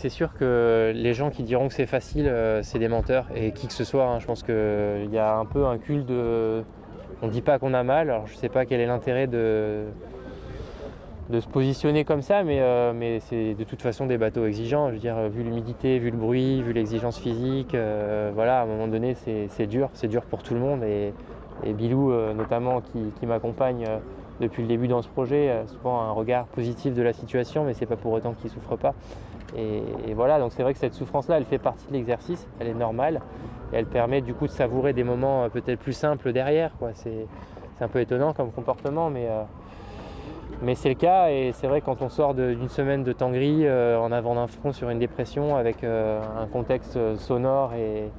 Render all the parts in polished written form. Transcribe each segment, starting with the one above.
c'est sûr que les gens qui diront que c'est facile, c'est des menteurs, et qui que ce soit, hein. Je pense qu'il y a un peu un culte de... On ne dit pas qu'on a mal, alors je ne sais pas quel est l'intérêt de se positionner comme ça, mais c'est de toute façon des bateaux exigeants. Je veux dire, vu l'humidité, vu le bruit, vu l'exigence physique, voilà, à un moment donné, c'est dur pour tout le monde. Et Bilou, notamment, qui m'accompagne depuis le début dans ce projet, souvent un regard positif de la situation, mais c'est pas pour autant qu'il souffre pas. Et voilà, donc c'est vrai que cette souffrance-là, elle fait partie de l'exercice, elle est normale, et elle permet du coup de savourer des moments peut-être plus simples derrière, quoi. C'est un peu étonnant comme comportement, mais c'est le cas, et c'est vrai que quand on sort d'une semaine de temps gris en avant d'un front sur une dépression avec un contexte sonore et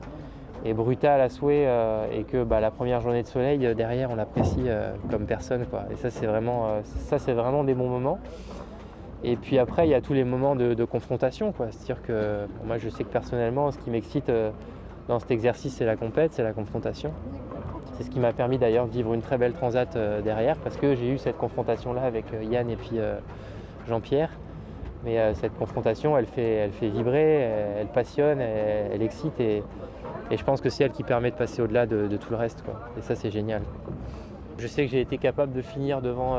brutal à souhait, et que la première journée de soleil derrière on l'apprécie comme personne, quoi. Et ça c'est vraiment des bons moments. Et puis après il y a tous les moments de confrontation, quoi. C'est-à-dire que moi je sais que personnellement ce qui m'excite dans cet exercice c'est la compète, c'est la confrontation. C'est ce qui m'a permis d'ailleurs de vivre une très belle transat derrière, parce que j'ai eu cette confrontation-là avec Yann et puis Jean-Pierre. Mais cette confrontation, elle fait vibrer, elle passionne, elle excite, et je pense que c'est elle qui permet de passer au-delà de tout le reste, quoi. Et ça, c'est génial. Je sais que j'ai été capable de finir devant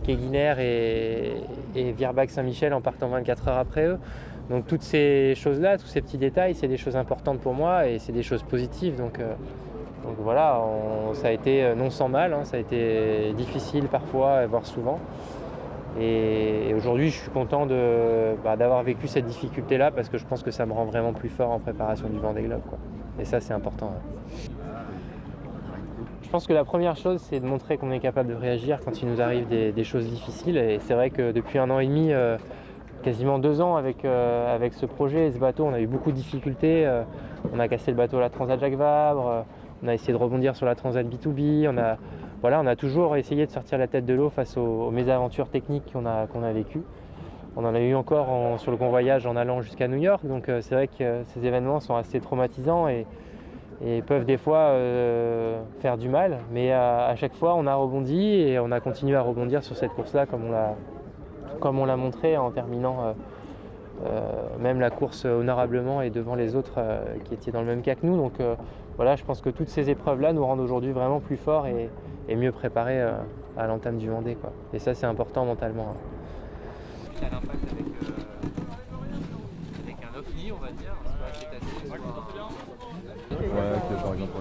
Keguiner et Vierbach-Saint-Michel en partant 24 heures après eux. Donc toutes ces choses-là, tous ces petits détails, c'est des choses importantes pour moi, et c'est des choses positives. Donc voilà, ça a été non sans mal, hein, ça a été difficile parfois, voire souvent. Et aujourd'hui, je suis content d'avoir vécu cette difficulté-là, parce que je pense que ça me rend vraiment plus fort en préparation du Vendée Globe, quoi. Et ça, c'est important. Ouais. Je pense que la première chose, c'est de montrer qu'on est capable de réagir quand il nous arrive des choses difficiles. Et c'est vrai que depuis 1 an et demi, quasiment 2 ans avec ce projet et ce bateau, on a eu beaucoup de difficultés. On a cassé le bateau à la Transat Jacques Vabre, on a essayé de rebondir sur la Transat B2B, on a toujours essayé de sortir la tête de l'eau face aux mésaventures techniques qu'on a vécues. On en a eu encore sur le convoyage en allant jusqu'à New York, donc c'est vrai que ces événements sont assez traumatisants et peuvent des fois faire du mal, mais à chaque fois on a rebondi, et on a continué à rebondir sur cette course-là comme on l'a montré en terminant même la course honorablement et devant les autres qui étaient dans le même cas que nous. Donc voilà, je pense que toutes ces épreuves-là nous rendent aujourd'hui vraiment plus forts et mieux préparés à l'entame du Vendée, quoi. Et ça, c'est important mentalement, hein. Il a l'impact avec un ovni, on va dire, soit cétacé, soit... Ouais, que par exemple